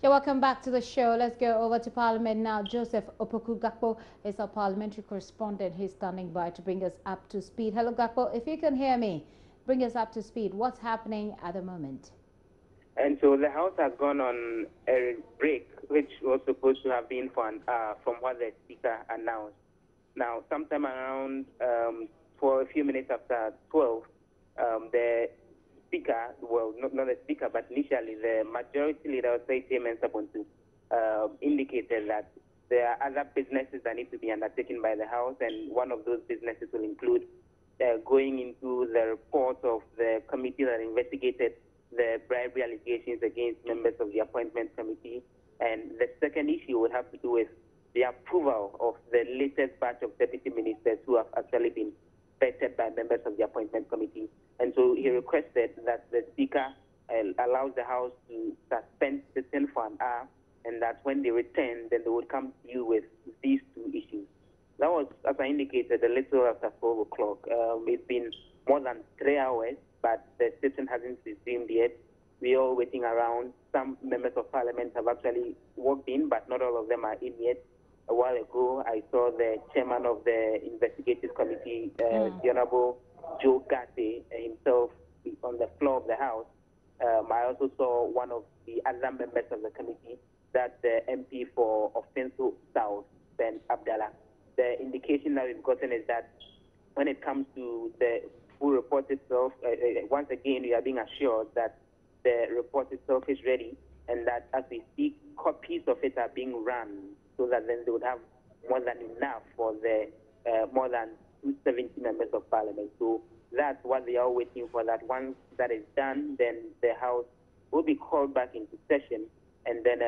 Yeah, welcome back to the show. Let's go over to Parliament now. Joseph Opoku Gakpo is our parliamentary correspondent. He's standing by to bring us up to speed. Hello, Gakpo. If you can hear me, bring us up to speed. What's happening at the moment? And so the House has gone on a break, which was supposed to have been from what the Speaker announced. Now, sometime around for a few minutes after 12, the Speaker, well, not the Speaker, but initially the Majority Leader, Osei Mensah-Bonsu, indicated that there are other businesses that need to be undertaken by the House, and one of those businesses will include going into the report of the committee that investigated the bribery allegations against members of the Appointment Committee. And the second issue would have to do with the approval of the latest batch of deputy ministers who have actually been vetted by members of the Appointment Committee. And so he requested that the Speaker allows the House to suspend sitting for an hour, and that when they return, then they would come to you with these two issues. That was, as I indicated, a little after 12 o'clock. It's been more than 3 hours, but the session hasn't resumed yet. We're all waiting around. Some members of Parliament have actually walked in, but not all of them are in yet. A while ago, I saw the chairman of the investigative committee, the Honorable Joe Gate, himself on the floor of the House. I also saw one of the other members of the committee, that's the MP for Offensive South, Ben Abdallah. The indication that we've gotten is that when it comes to the full report itself, once again, we are being assured that the report itself is ready, and that as we speak, copies of it are being run so that then they would have more than enough for the more than 270 members of Parliament. So that's what they are waiting for, that once that is done, then the House will be called back into session, and then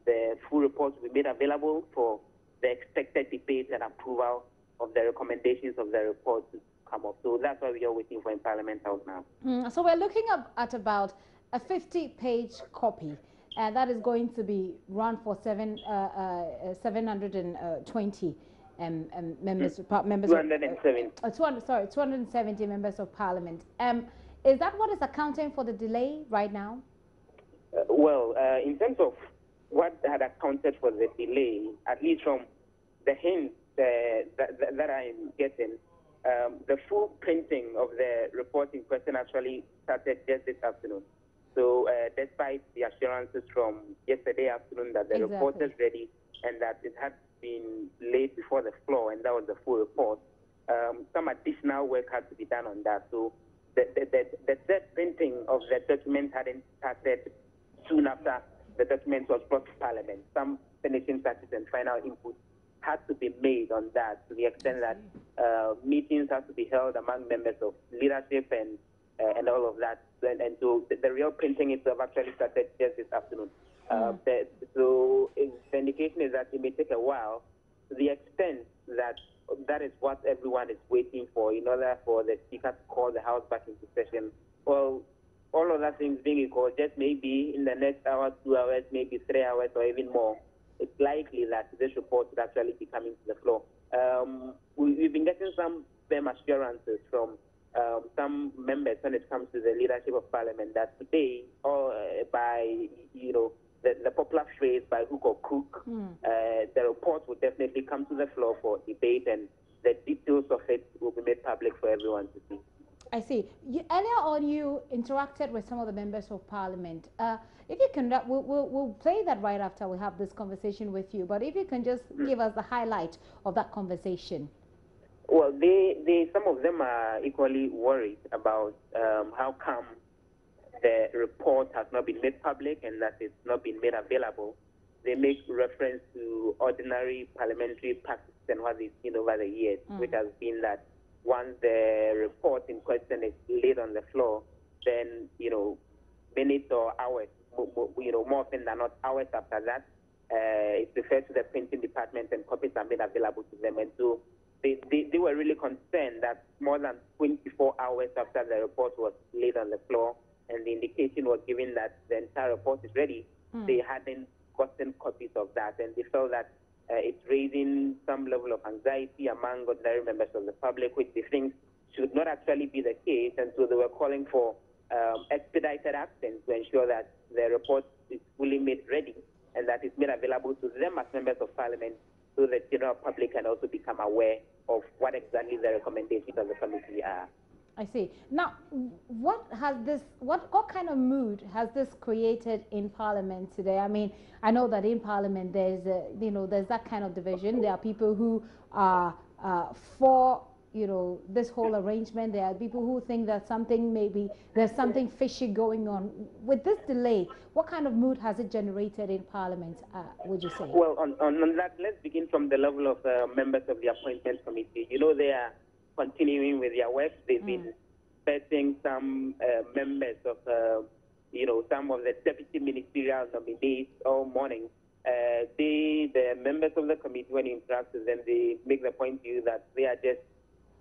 the full report will be made available for the expected debate and approval of the recommendations of the report to come up. So that's what we are waiting for in Parliament House now. So we're looking at about a 50-page copy that is going to be run for 720 members. members 270. 270 members of Parliament. Is that what is accounting for the delay right now? In terms of what had accounted for the delay, at least from the hints that I'm getting, the full printing of the report in question actually started just this afternoon. So despite the assurances from yesterday afternoon that the report is ready and that it had been laid before the floor and that was the full report, some additional work had to be done on that. So the third printing of the document hadn't started soon after the document was brought to Parliament. Some finishing touches and final input had to be made on that, to the extent that meetings have to be held among members of leadership and all of that. And so the real printing itself actually started just this afternoon. So the indication is that it may take a while, to the extent that that is what everyone is waiting for in order for the Speaker to call the House back into session. Well, all of that things being equal, just maybe in the next hour, 2 hours, maybe 3 hours, or even more, it's likely that this report would actually be coming to the floor. We've been getting some firm assurances from some members when it comes to the leadership of Parliament that today, or by the popular phrase by hook or crook, the report will definitely come to the floor for debate, and the details of it will be made public for everyone to see. I see. Earlier on, you interacted with some of the members of Parliament. If you can, we'll play that right after we have this conversation with you. But if you can just give us the highlight of that conversation. Well, some of them are equally worried about how come the report has not been made public and that it's not been made available. They make reference to ordinary parliamentary practice and what they've seen over the years, which has been that once the report in question is laid on the floor, then, minutes or hours, more often than not hours after that, it's referred to the printing department and copies are made available to them. And so they were really concerned that more than 24 hours after the report was laid on the floor and the indication was given that the entire report is ready, they hadn't gotten copies of that. And they felt that it's raising some level of anxiety among ordinary members of the public, which they think should not actually be the case. And so they were calling for expedited action to ensure that the report is fully made ready and that is made available to them as members of parliament, so the general public can also become aware of what exactly the recommendations of the committee are. I see. Now, what kind of mood has this created in Parliament today? I mean, I know that in Parliament there's there's that kind of division. There are people who are for this whole arrangement. There are people who think that there's something fishy going on. With this delay, what kind of mood has it generated in Parliament, would you say? Well, on that, let's begin from the level of members of the appointment committee. They are continuing with their work. They've been vetting some members of, some of the deputy ministerial nominees all morning. The members of the committee, when you interact with them, they make the point to you that they are just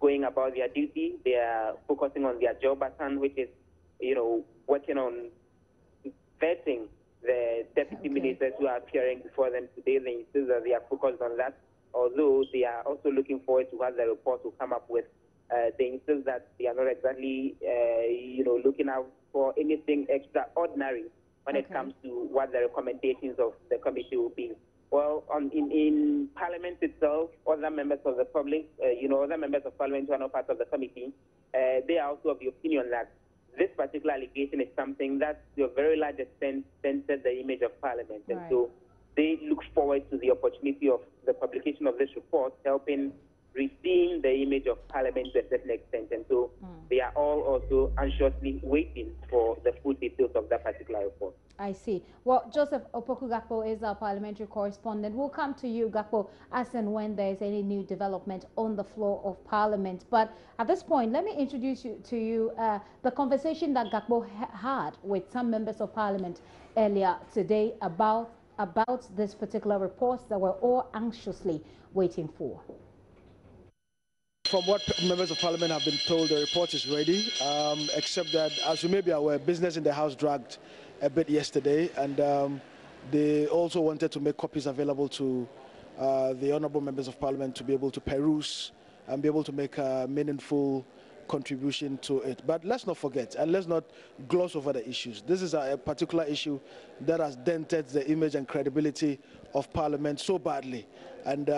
going about their duty. They are focusing on their job at hand, which is, working on vetting the deputy ministers who are appearing before them today. They insist that they are focused on that, although they are also looking forward to what the report will come up with. They insist that they are not exactly, looking out for anything extraordinary when it comes to what the recommendations of the committee will be. Well, in Parliament itself, other members of the public, other members of Parliament who are not part of the committee, they are also of the opinion that this particular allegation is something that, to a very large extent, centers the image of Parliament. Right. And so they look forward to the opportunity of the publication of this report, helping redeem the image of Parliament to a certain extent. And so they are all also anxiously waiting for the full details of that particular report. I see. Well, Joseph Opoku Gakpo is our parliamentary correspondent. We'll come to you, Gakpo, as and when there is any new development on the floor of Parliament. But at this point, let me introduce to you the conversation that Gakpo had with some members of Parliament earlier today about this particular report that we're all anxiously waiting for. From what members of Parliament have been told, the report is ready, except that, as you may be aware, business in the House dragged a bit yesterday, and they also wanted to make copies available to the honourable members of Parliament to be able to peruse and be able to make a meaningful contribution to it. But let's not forget, and let's not gloss over the issues. This is a particular issue that has dented the image and credibility of Parliament so badly. And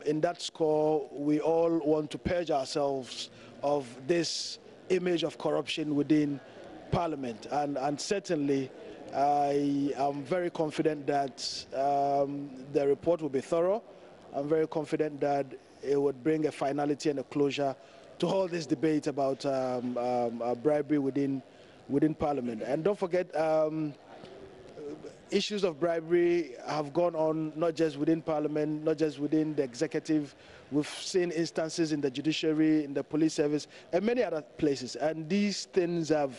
in that score, we all want to purge ourselves of this image of corruption within Parliament. And certainly, I am very confident that the report will be thorough. I'm very confident that it would bring a finality and a closure to all this debate about bribery within Parliament. And don't forget, issues of bribery have gone on not just within Parliament, not just within the executive. We've seen instances in the judiciary, in the police service, and many other places. And these things have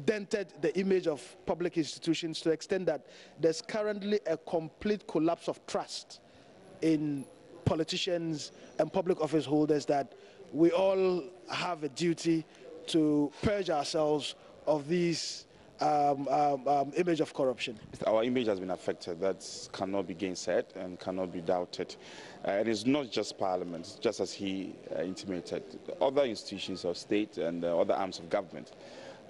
dented the image of public institutions to the extent that there's currently a complete collapse of trust in politicians and public office holders, that we all have a duty to purge ourselves of these image of corruption. Our image has been affected. That cannot be gainsaid and cannot be doubted. It is not just Parliament, just as he intimated. Other institutions of state and other arms of government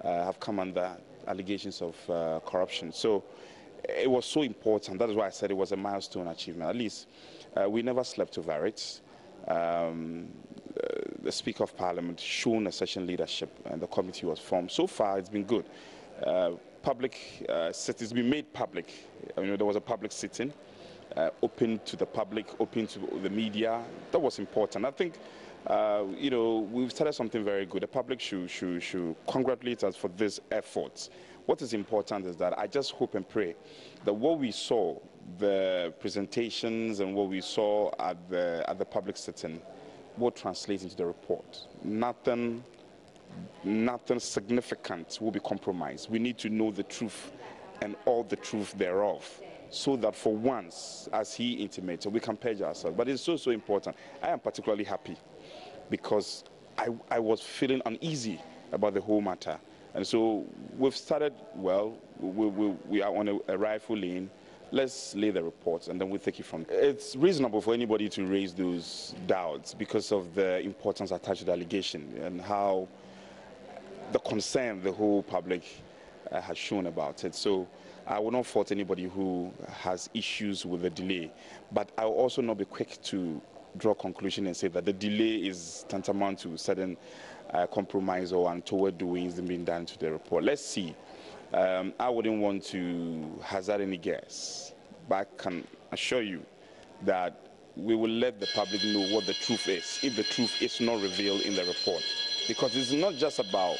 have come under allegations of corruption. So it was so important. That is why I said it was a milestone achievement. At least we never slept over it. The Speaker of Parliament shown a session leadership, and the committee was formed. So far, it's been good. It's been made public. There was a public sitting, open to the public, open to the media. That was important. I think, we've started something very good. The public should congratulate us for this effort. What is important is that I just hope and pray that what we saw, the presentations and what we saw at the public sitting, will translate into the report. Nothing significant will be compromised. We need to know the truth and all the truth thereof, so that for once, as he intimated, we can purge ourselves. But it's so important. I am particularly happy because I was feeling uneasy about the whole matter. And so we've started well. We are on a rightful lane. Let's lay the reports and then we'll take it from there. It's reasonable for anybody to raise those doubts because of the importance attached to the allegation and how the concern the whole public has shown about it. So I will not fault anybody who has issues with the delay, but I will also not be quick to draw conclusion and say that the delay is tantamount to certain compromise or untoward doings being done to the report. Let's see. I wouldn't want to hazard any guess, but I can assure you that we will let the public know what the truth is if the truth is not revealed in the report. Because it's not just about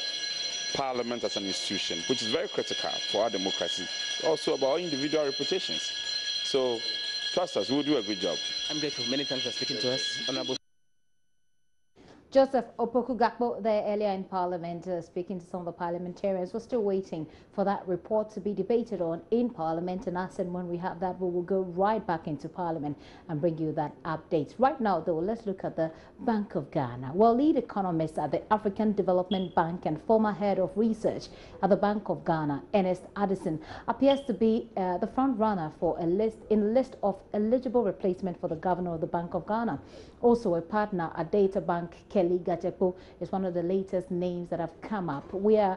Parliament as an institution, which is very critical for our democracy, also about our individual reputations. So trust us, we'll do a good job. I'm grateful. Many thanks for speaking to us, Honorable. Joseph Opoku-Gakpo there earlier in Parliament, speaking to some of the parliamentarians. We're still waiting for that report to be debated on in Parliament, and as and when we have that, we will go right back into Parliament and bring you that update. Right now, though, let's look at the Bank of Ghana. Well, lead economist at the African Development Bank and former head of research at the Bank of Ghana, Ernest Addison, appears to be the front runner for a list of eligible replacement for the governor of the Bank of Ghana. Also, a partner at Data Bank, Kelly Gajepo, is one of the latest names that have come up. Why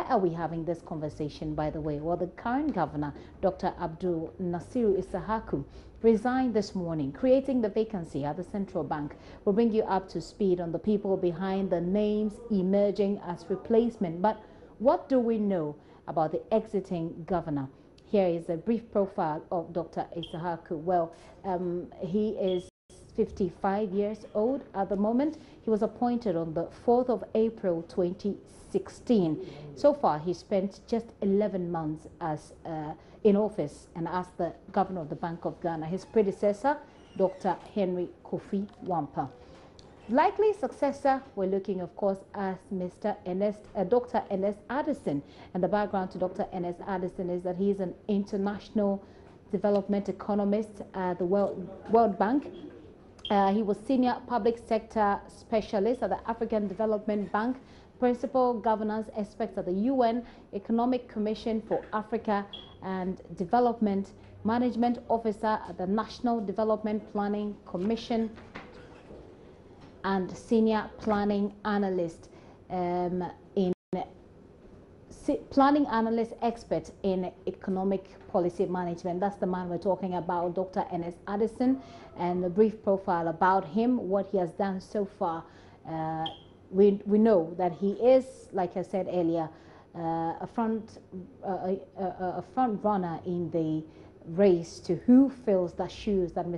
are we having this conversation, by the way? Well, the current governor, Dr.Abdul Nashiru Issahaku, resigned this morning, creating the vacancy at the central bank. We'll bring you up to speed on the people behind the names emerging as replacement. But what do we know about the exiting governor? Here is a brief profile of Dr. Issahaku. Well, he is 55 years old at the moment. He was appointed on the 4th of April 2016. So far, he spent just 11 months as in office and as the governor of the Bank of Ghana. His predecessor, Dr. Henry Kofi Wampa. Likely successor, we're looking, of course, as Dr. Ernest Addison. And the background to Dr. Ernest Addison is that he is an international development economist at the World Bank. He was senior public sector specialist at the African Development Bank, principal governance expert at the UN Economic Commission for Africa and Development, management officer at the National Development Planning Commission, and senior planning analyst planning analyst expert in economic policy management. That's the man we're talking about, Dr. Ernest Addison, and a brief profile about him, what he has done so far. We know that he is, like I said earlier, a front runner in the race to who fills the shoes that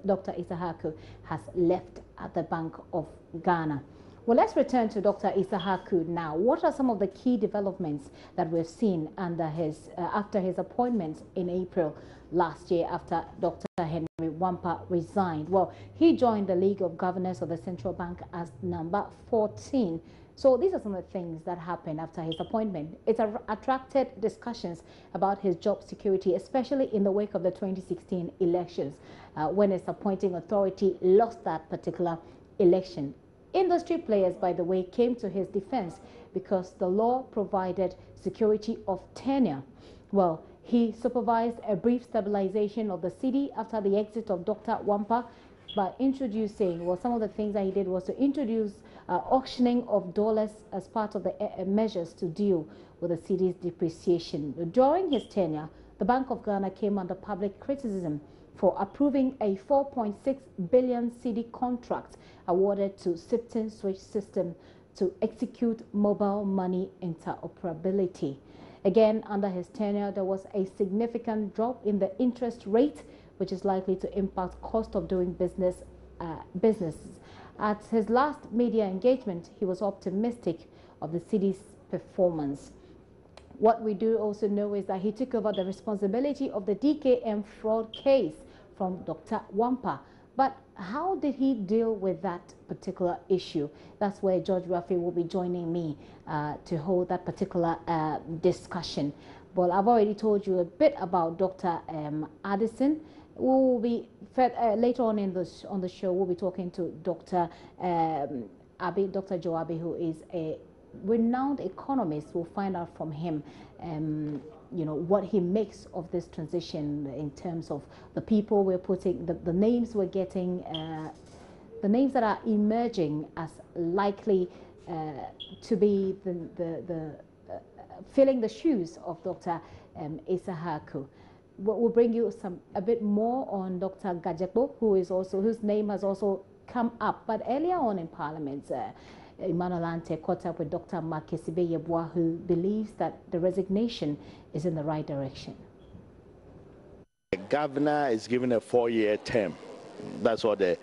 Dr. Issahaku has left at the Bank of Ghana. Well, let's return to Dr. Issahaku now. What are some of the key developments that we've seen under after his appointment in April last year, after Dr. Henry Wampa resigned? Well, he joined the League of Governors of the Central Bank as number 14. So these are some of the things that happened after his appointment. It attracted discussions about his job security, especially in the wake of the 2016 elections, when his appointing authority lost that particular election. Industry players, by the way, came to his defense because the law provided security of tenure. Well, he supervised a brief stabilization of the city after the exit of Dr. Wampa by introducing, well, some of the things that he did was to introduce auctioning of dollars as part of the measures to deal with the city's depreciation. During his tenure, the Bank of Ghana came under public criticism for approving a 4.6 billion cedi contract awarded to Sipton Switch System to execute mobile money interoperability. Again, under his tenure, there was a significant drop in the interest rate, which is likely to impact cost of doing businesses. At his last media engagement, he was optimistic of the city's performance. What we do also know is that he took over the responsibility of the DKM fraud case from Dr. Wampa. But how did he deal with that particular issue? That's where George Rafi will be joining me to hold that particular discussion. Well, I've already told you a bit about Dr. Addison. We will be later on on the show. We'll be talking to Dr. Dr. Joe Abbey, who is a renowned economist. We'll find out from him you know, what he makes of this transition in terms of the people we're putting, the names we're getting, the names that are emerging as likely to be the filling the shoes of Dr. Issahaku. We'll bring you a bit more on Dr. Gajepo, whose name has also come up. But earlier on in Parliament, Emmanuel Ante caught up with Dr. Makesibe Yeboah, who believes that the resignation is in the right direction. The governor is given a 4-year term. That's what the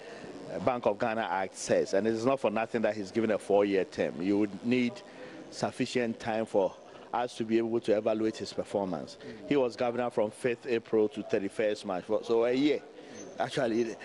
Bank of Ghana Act says. And it's not for nothing that he's given a 4-year term. You would need sufficient time for us to be able to evaluate his performance. He was governor from 5th April to 31st March, so a year. Actually,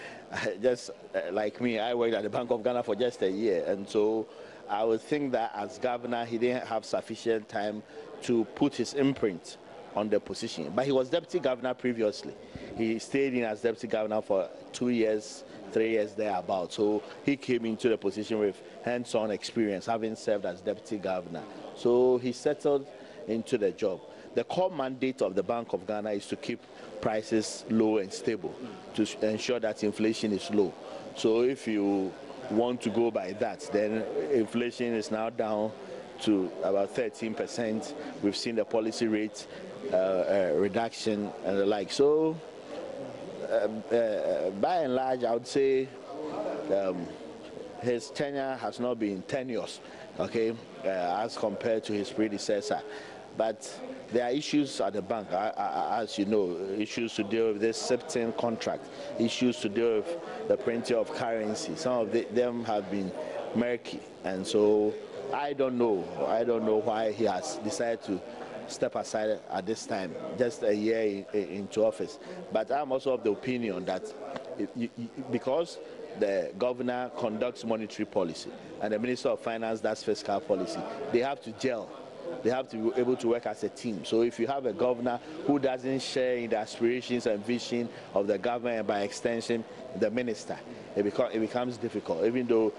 just like me, I worked at the Bank of Ghana for just a year, and so I would think that as governor, he didn't have sufficient time to put his imprint on the position. But he was deputy governor previously. He stayed in as deputy governor for 2 years, 3 years thereabout. So he came into the position with hands-on experience, having served as deputy governor. So he settled into the job. The core mandate of the Bank of Ghana is to keep prices low and stable, to ensure that inflation is low. So if you want to go by that, then inflation is now down to about 13%. We've seen the policy rate reduction and the like. So by and large, I would say his tenure has not been tenuous, okay, as compared to his predecessor. But there are issues at the bank, as you know, issues to deal with this SIPTIN contract, issues to deal with the printing of currency. Some of them have been murky, and so I don't know why he has decided to step aside at this time, just a year into office. But I'm also of the opinion that because the governor conducts monetary policy and the Minister of Finance does fiscal policy, they have to gel. They have to be able to work as a team. So if you have a governor who doesn't share in the aspirations and vision of the government and by extension the minister, it becomes difficult. Even though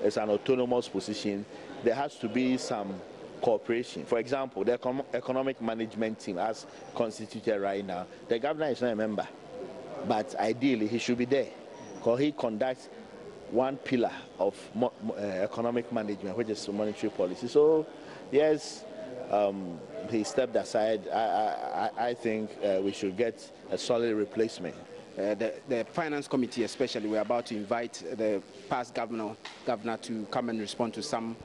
it's an autonomous position, there has to be some cooperation. For example, the economic management team as constituted right now, the governor is not a member, but ideally he should be there because he conducts one pillar of economic management, which is monetary policy. So yes, he stepped aside. I think we should get a solid replacement. The finance committee especially, we're about to invite the past governor to come and respond to some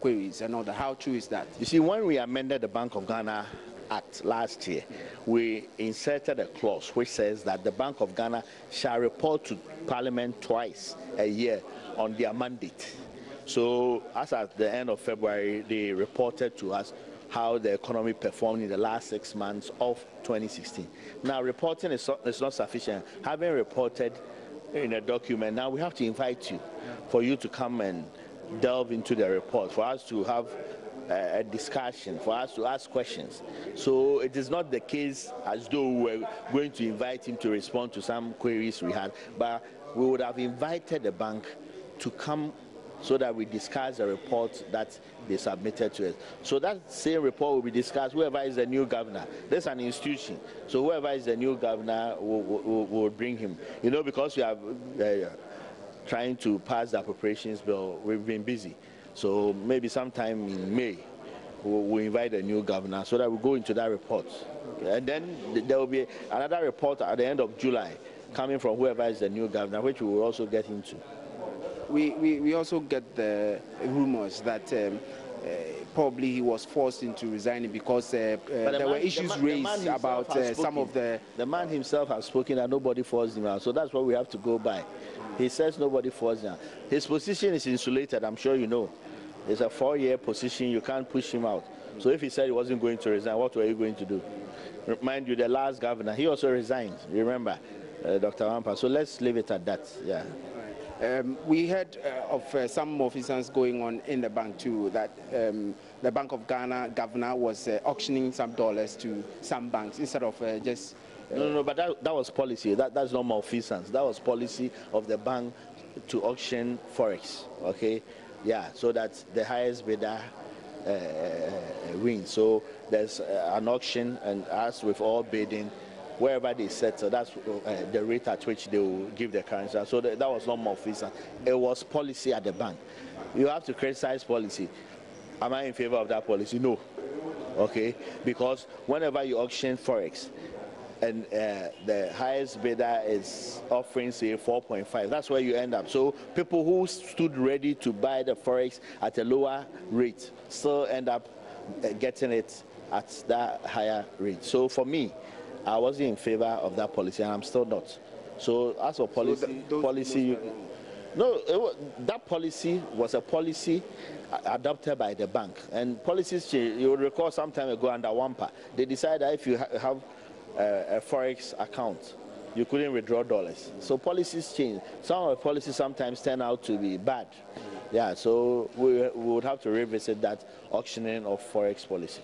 queries and all that. How true is that? You see, when we amended the Bank of Ghana Act last year, we inserted a clause which says that the Bank of Ghana shall report to Parliament twice a year on their mandate. So as at the end of February, they reported to us how the economy performed in the last 6 months of 2016. Now, reporting is not sufficient. Having reported in a document, now we have to invite you for you to come and delve into the report, for us to have a discussion, for us to ask questions. So it is not the case as though we were going to invite him to respond to some queries we had, but we would have invited the bank to come so that we discuss the report that they submitted to us. So that same report will be discussed, whoever is the new governor. There's an institution. So whoever is the new governor will bring him. You know, because we are trying to pass the appropriations bill, we've been busy. So maybe sometime in May, we'll invite a new governor so that we go into that report. And then there will be another report at the end of July coming from whoever is the new governor, which we will also get into. We also get the rumors that probably he was forced into resigning because there were issues raised about some of the... The man himself has spoken that nobody forced him out, so that's what we have to go by. He says nobody forced him out. His position is insulated, I'm sure you know. It's a 4-year position, you can't push him out. So if he said he wasn't going to resign, what were you going to do? Mind you, the last governor, he also resigned, remember, Dr. Wampa. So let's leave it at that, yeah. We heard of some officers going on in the bank too, that the Bank of Ghana governor was auctioning some dollars to some banks instead of just... No, but that was policy. That's not malfeasance. That was policy of the bank to auction forex, okay? Yeah, so that the highest bidder wins. So there's an auction, and as with all bidding, wherever they settle, that's the rate at which they will give the currency. So that was not malfeasance. It was policy at the bank. You have to criticize policy. Am I in favor of that policy? No. okay? Because whenever you auction forex, and the highest bidder is offering, say, 4.5. That's where you end up. So people who stood ready to buy the forex at a lower rate still end up getting it at that higher rate. So for me, I wasn't in favor of that policy, and I'm still not. So as for policy, that policy was a policy adopted by the bank, and policies change. You will recall some time ago under WAMPA, they decided that if you have a forex account, you couldn't withdraw dollars. So policies change. Some of the policies sometimes turn out to be bad. Yeah, so we would have to revisit that auctioning of forex policy.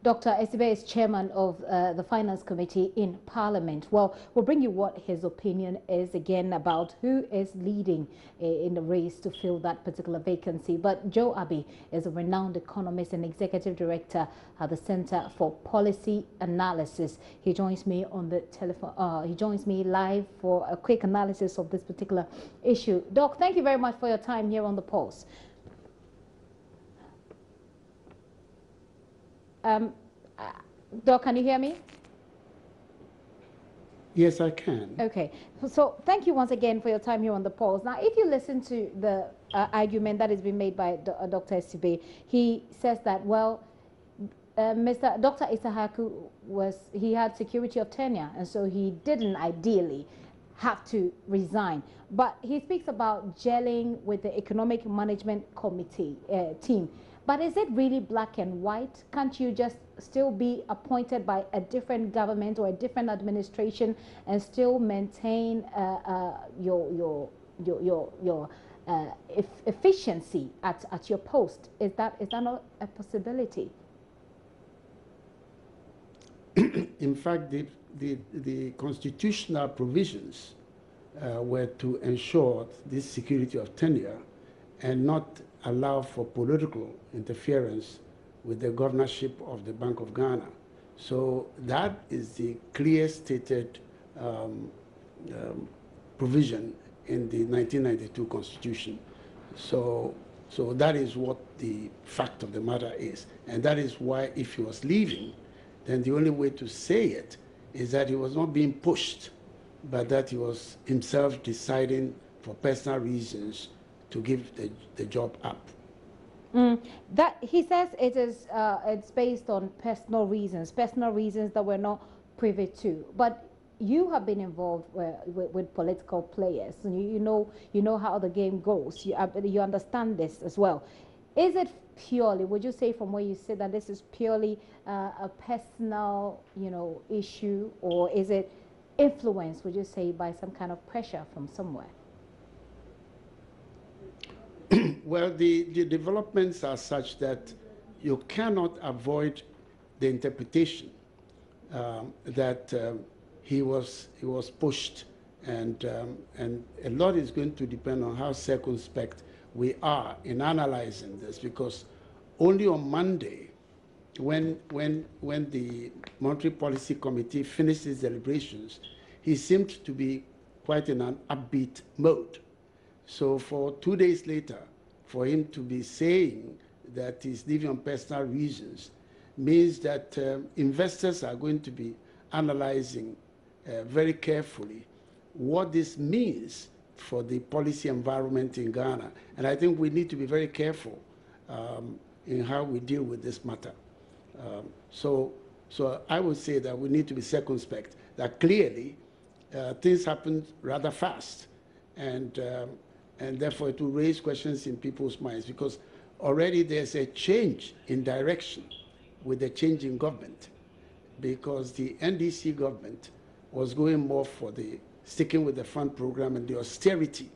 Dr. Esibe is chairman of the Finance Committee in Parliament. Well, we'll bring you what his opinion is again about who is leading in the race to fill that particular vacancy. But Joe Abbey is a renowned economist and executive director at the Center for Policy Analysis. He joins me on the telephone. He joins me live for a quick analysis of this particular issue. Doc, thank you very much for your time here on the Pulse. Doc, can you hear me? Yes, I can. Okay. So thank you once again for your time here on the Pulse. Now, if you listen to the argument that has been made by Dr. Esibe, he says that, well, Dr. Issahaku he had security of tenure, and so he didn't ideally have to resign. But he speaks about gelling with the Economic Management Committee team. But is it really black and white? Can't you just still be appointed by a different government or a different administration and still maintain your efficiency at your post? Is that not a possibility? In fact, the constitutional provisions were to ensure this security of tenure and not allow for political interference with the governorship of the Bank of Ghana. So that is the clear stated provision in the 1992 Constitution. So that is what the fact of the matter is. And that is why if he was leaving, then the only way to say it is that he was not being pushed, but that he was himself deciding for personal reasons to give the job up. That he says it's based on personal reasons that we're not privy to. But you have been involved with political players, and you know how the game goes. You understand this as well. Is it purely, would you say, from where you sit, that this is purely a personal, issue, or is it influenced, would you say, by some kind of pressure from somewhere? Well, the developments are such that you cannot avoid the interpretation that he was pushed, and a lot is going to depend on how circumspect we are in analyzing this, because only on Monday, when the Monetary Policy Committee finished its deliberations, he seemed to be quite in an upbeat mode. So for 2 days later, for him to be saying that he's leaving on personal reasons means that investors are going to be analyzing very carefully what this means for the policy environment in Ghana. And I think we need to be very careful in how we deal with this matter. So I would say that we need to be circumspect, that clearly things happened rather fast, and therefore it will raise questions in people's minds, because already there's a change in direction with the change in government, because the NDC government was going more for the sticking with the fund program and the austerity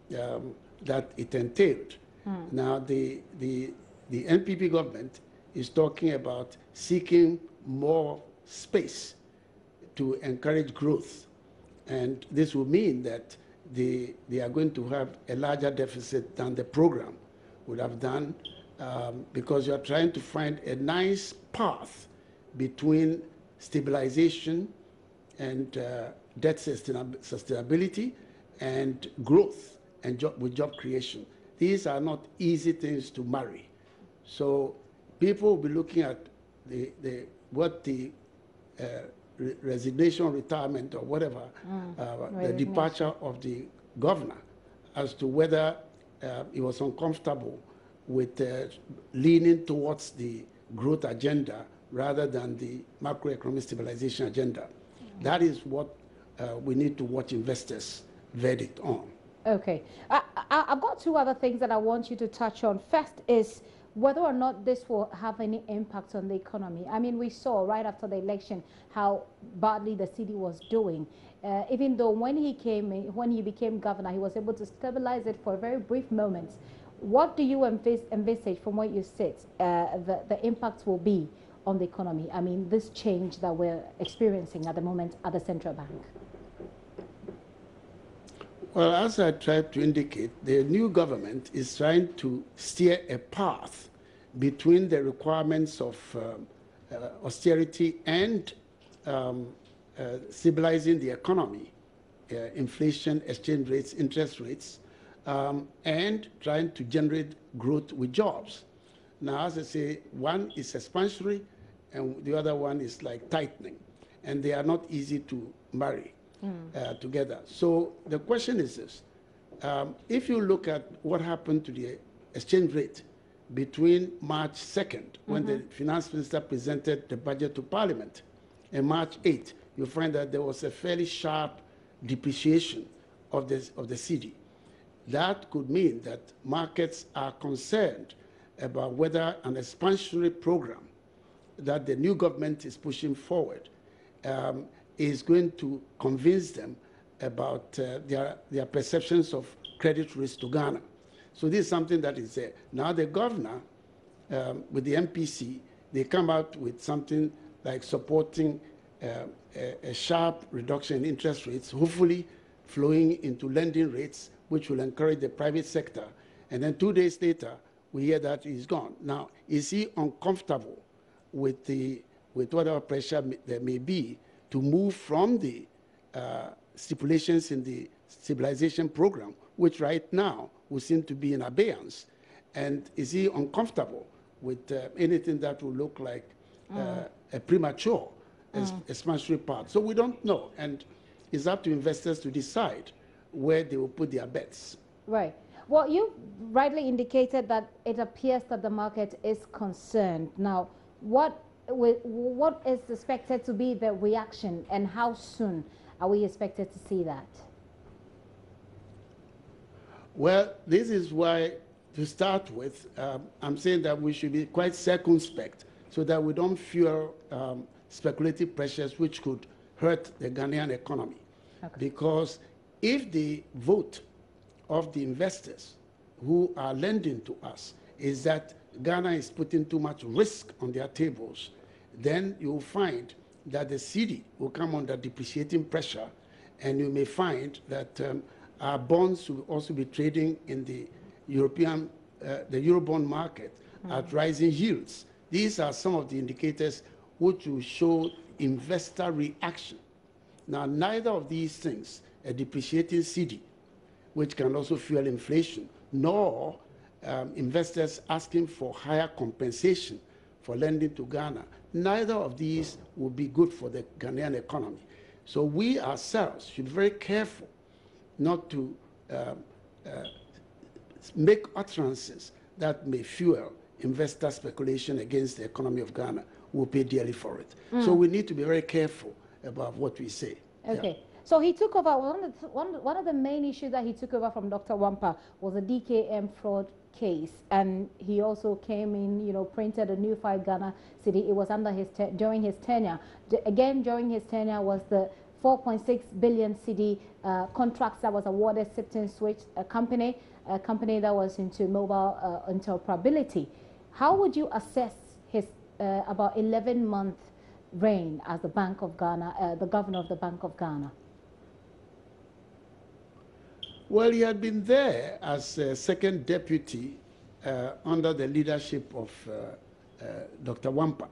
that it entailed. Now the NPP government is talking about seeking more space to encourage growth, and this will mean that they are going to have a larger deficit than the program would have done, because you are trying to find a nice path between stabilization and debt sustainability and growth and job creation. These are not easy things to marry. So people will be looking at what the resignation, retirement, or whatever, the departure of the governor, as to whether he was uncomfortable with leaning towards the growth agenda rather than the macroeconomic stabilization agenda. That is what we need to watch investors' verdict on. Okay. I've got two other things that I want you to touch on. First is whether or not this will have any impact on the economy. I mean, we saw right after the election how badly the city was doing. Even though when he became governor, he was able to stabilize it for a very brief moment. What do you envisage from where you sit the impact will be on the economy? I mean, this change that we're experiencing at the moment at the central bank. Well, as I tried to indicate, the new government is trying to steer a path between the requirements of austerity and stabilizing the economy, inflation, exchange rates, interest rates, and trying to generate growth with jobs. Now, as I say, one is expansionary and the other one is like tightening, and they are not easy to marry together. So the question is this. If you look at what happened to the exchange rate between March 2nd, when the finance minister presented the budget to Parliament, and March 8th, you find that there was a fairly sharp depreciation of the cedi. That could mean that markets are concerned about whether an expansionary program that the new government is pushing forward is going to convince them about their perceptions of credit risk to Ghana. So this is something that is there. Now the governor, with the MPC, they come out with something like supporting a sharp reduction in interest rates, hopefully flowing into lending rates, which will encourage the private sector. And then 2 days later, we hear that he's gone. Now, is he uncomfortable with whatever pressure there may be to move from the stipulations in the stabilization program, which right now will seem to be in abeyance? And is he uncomfortable with anything that will look like a premature expansionary path? So we don't know, and it's up to investors to decide where they will put their bets. Right. Well, you rightly indicated that it appears that the market is concerned. Now, what is expected to be the reaction, and how soon are we expected to see that? Well, this is why, to start with, I'm saying that we should be quite circumspect so that we don't fuel speculative pressures which could hurt the Ghanaian economy. Okay. Because if the vote of the investors who are lending to us is that Ghana is putting too much risk on their tables, then you'll find that the cedi will come under depreciating pressure, and you may find that our bonds will also be trading in the the Eurobond market at rising yields. These are some of the indicators which will show investor reaction. Now, neither of these things, a depreciating cedi, which can also fuel inflation, nor investors asking for higher compensation for lending to Ghana, neither of these will be good for the Ghanaian economy. So we ourselves should be very careful not to make utterances that may fuel investor speculation against the economy of Ghana. We'll pay dearly for it. So we need to be very careful about what we say. Okay. Yeah. So he took over, one of the main issues that he took over from Dr. Wampa was the DKM fraud case. And he also came in, printed a new 5 Ghana cedi. It was under during his tenure. Again, during his tenure was the 4.6 billion cedi contracts that was awarded Sipton Switch, a company that was into mobile interoperability. How would you assess his about 11-month reign as the Bank of Ghana, the governor of the Bank of Ghana? Well, he had been there as second deputy under the leadership of Dr. Wampa.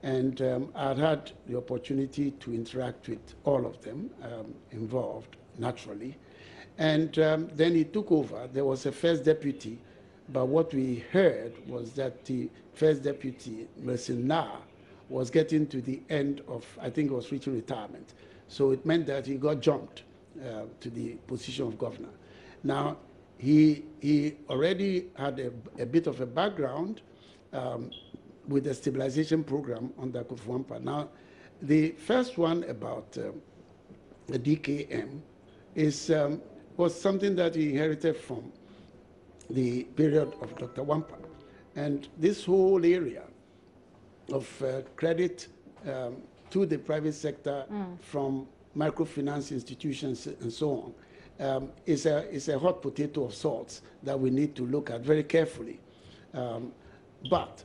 And I'd had the opportunity to interact with all of them involved, naturally. And then he took over. There was a first deputy but what we heard was that the first deputy, Mercy Na, was getting to the end of, I think it was reaching retirement. So it meant that he got jumped to the position of governor. Now, he already had a bit of a background with the stabilization program under Kufuor. Now, the first one about the DKM was something that he inherited from the period of Dr. Wampa. And this whole area of credit to the private sector from microfinance institutions and so on is a hot potato of sorts that we need to look at very carefully. But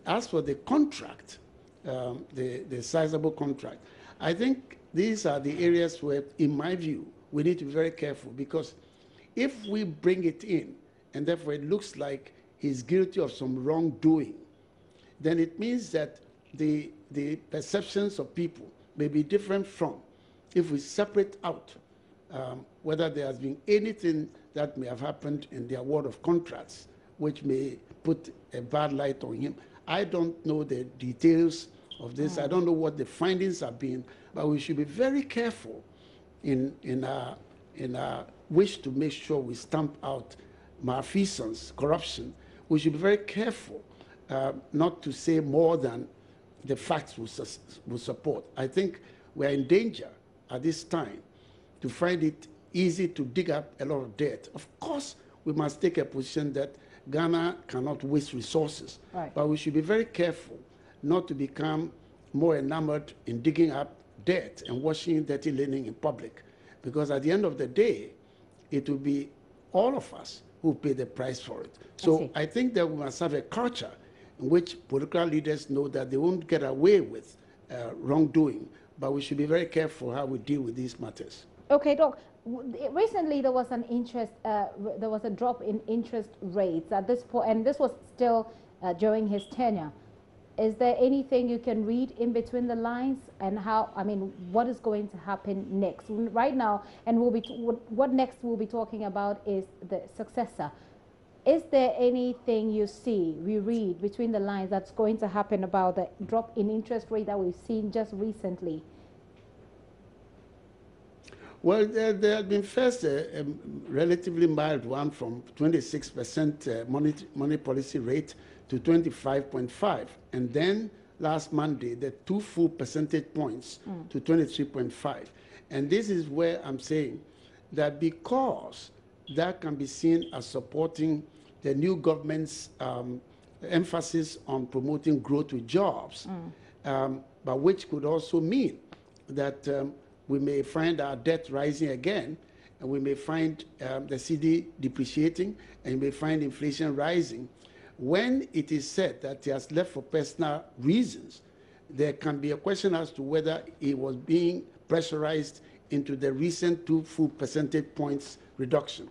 as for the contract, the sizable contract, I think these are the areas where, in my view, we need to be very careful, because if we bring it in and therefore it looks like he's guilty of some wrongdoing, then it means that the perceptions of people may be different from if we separate out whether there has been anything that may have happened in the award of contracts which may put a bad light on him. I don't know the details of this. I don't know what the findings have been, but we should be very careful in our wish to make sure we stamp out malfeasance, corruption. We should be very careful not to say more than the facts will support. I think we're in danger at this time to find it easy to dig up a lot of debt. Of course, we must take a position that Ghana cannot waste resources, but we should be very careful not to become more enamored in digging up debt and washing dirty linen in public, because at the end of the day, it will be all of us who pay the price for it. So I think that we must have a culture in which political leaders know that they won't get away with wrongdoing, but we should be very careful how we deal with these matters. Okay, Doc. Recently, there was there was a drop in interest rates at this point, and this was still during his tenure. Is there anything you can read in between the lines, and how? I mean, what is going to happen next? Right now, and what next we'll be talking about is the successor. Is there anything you see, we read between the lines, that's going to happen about the drop in interest rate that we've seen just recently? Well, there has been first a relatively mild one from 26% money policy rate to 25.5, and then last Monday, the 2 full percentage points to 23.5. And this is where I'm saying that because that can be seen as supporting the new government's emphasis on promoting growth with jobs, but which could also mean that we may find our debt rising again, and we may find the cedi depreciating, and we may find inflation rising. When it is said that he has left for personal reasons, there can be a question as to whether he was being pressurized into the recent 2 full percentage points reduction.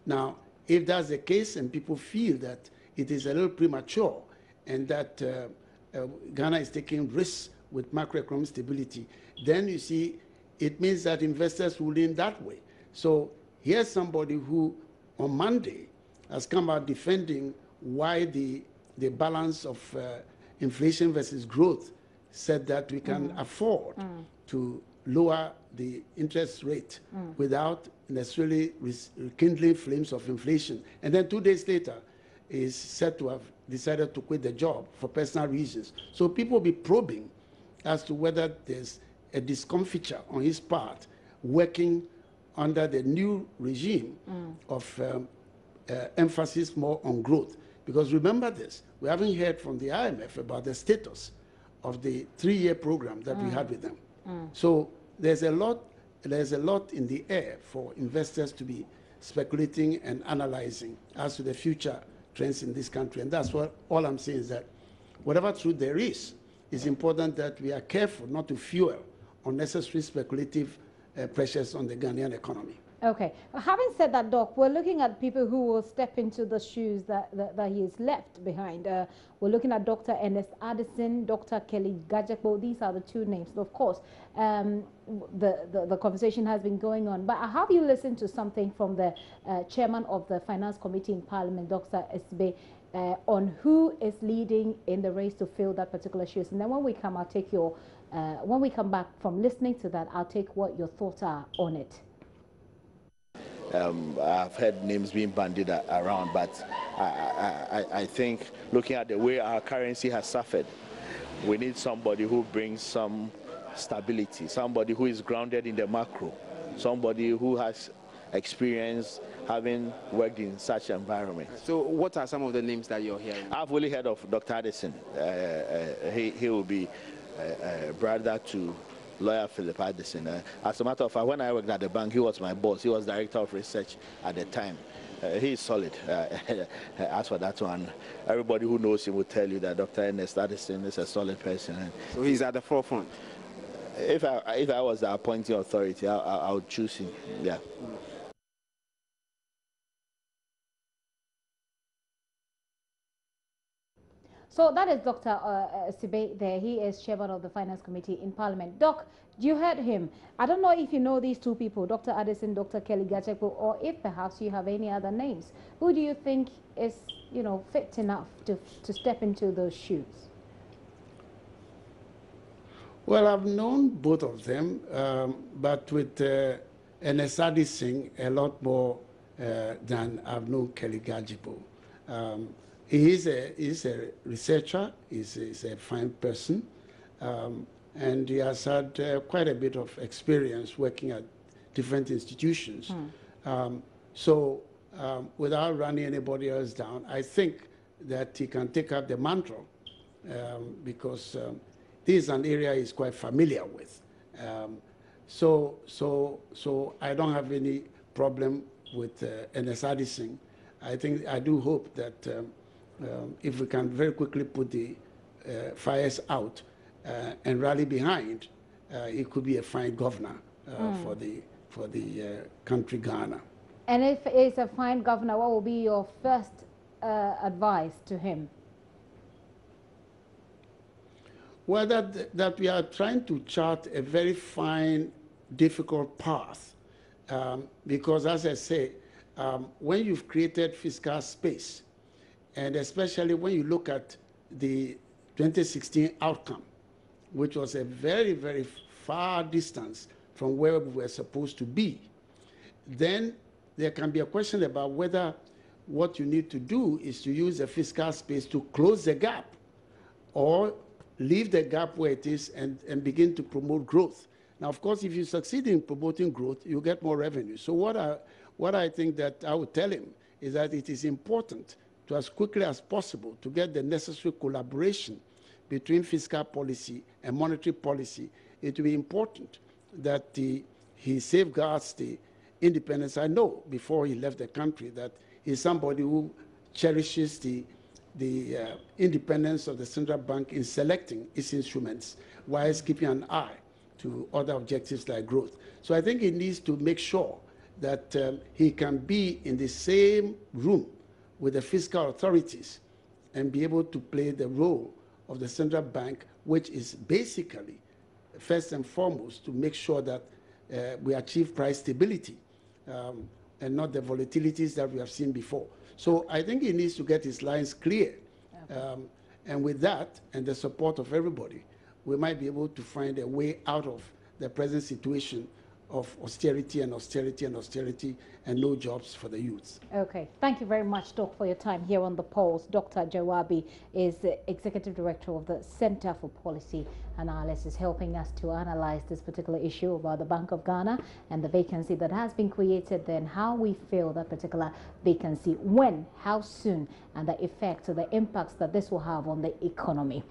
Now, if that's the case and people feel that it is a little premature and that Ghana is taking risks with macroeconomic stability, then you see it means that investors will lean that way. So here's somebody who on Monday has come out defending why the balance of inflation versus growth said that we can afford to lower the interest rate without necessarily rekindling flames of inflation. And then 2 days later is said to have decided to quit the job for personal reasons. So people will be probing as to whether there's a discomfiture on his part working under the new regime of emphasis more on growth. Because remember this, we haven't heard from the IMF about the status of the 3-year program that we had with them. So there's a lot in the air for investors to be speculating and analyzing as to the future trends in this country. And that's what all I'm saying is that whatever truth there is, it's important that we are careful not to fuel unnecessary speculative pressures on the Ghanaian economy. Okay. Having said that, Doc, we're looking at people who will step into the shoes that he is left behind. We're looking at Dr. Ernest Addison, Dr. Kelly Gajekpo. These are the two names. Of course, the conversation has been going on. But have you listened to something from the chairman of the Finance Committee in Parliament, Dr. Esbe, on who is leading in the race to fill that particular shoes? And then when we come, I'll take your, when we come back from listening to that, I'll take what your thoughts are on it. I've heard names being bandied around, but I think looking at the way our currency has suffered, we need somebody who brings some stability, somebody who is grounded in the macro, somebody who has experience having worked in such environments. So what are some of the names that you're hearing? I've only heard of Dr. Addison. He will be brother to lawyer Philip Addison. As a matter of fact, when I worked at the bank, he was my boss. He was director of research at the time. He is solid. As for that one, everybody who knows him will tell you that Dr. Ernest Addison is a solid person. So he's at the forefront. If I was the appointing authority, I would choose him. Yeah. So that is Dr. Sibe there. He is chairman of the Finance Committee in Parliament. Doc, you heard him. I don't know if you know these two people, Dr. Addison, Dr. Kelly Gajekpo, or if perhaps you have any other names. Who do you think is, fit enough to step into those shoes? Well, I've known both of them, but with Ernest Addison a lot more than I've known Kelly Gajekpo. He's a researcher, he's a fine person, and he has had quite a bit of experience working at different institutions. So without running anybody else down, I think that he can take up the mantra because this is an area he's quite familiar with. So I don't have any problem with Ernest Addison. I do hope that if we can very quickly put the fires out and rally behind, it could be a fine governor for the country Ghana. And if it's a fine governor, what will be your first advice to him? Well, that we are trying to chart a very fine, difficult path, because as I say, when you've created fiscal space, and especially when you look at the 2016 outcome, which was a very, very far distance from where we were supposed to be, then there can be a question about whether what you need to do is to use the fiscal space to close the gap or leave the gap where it is and begin to promote growth. Now, of course, if you succeed in promoting growth, you get more revenue. So what I think that I would tell him is that it is important to, as quickly as possible, to get the necessary collaboration between fiscal policy and monetary policy. It will be important that he safeguards the independence. I know before he left the country that he's somebody who cherishes the independence of the central bank in selecting its instruments, whilst keeping an eye to other objectives like growth. So I think he needs to make sure that he can be in the same room with the fiscal authorities and be able to play the role of the central bank, which is basically, first and foremost, to make sure that we achieve price stability and not the volatilities that we have seen before. So I think he needs to get his lines clear. And with that and the support of everybody, we might be able to find a way out of the present situation of austerity and austerity and austerity and no jobs for the youth. Okay. Thank you very much, Doc, for your time here on The Pulse. Dr. Jawabi is the Executive Director of the Center for Policy Analysis, helping us to analyze this particular issue about the Bank of Ghana and the vacancy that has been created, then how we feel that particular vacancy, when, how soon, and the effects or the impacts that this will have on the economy.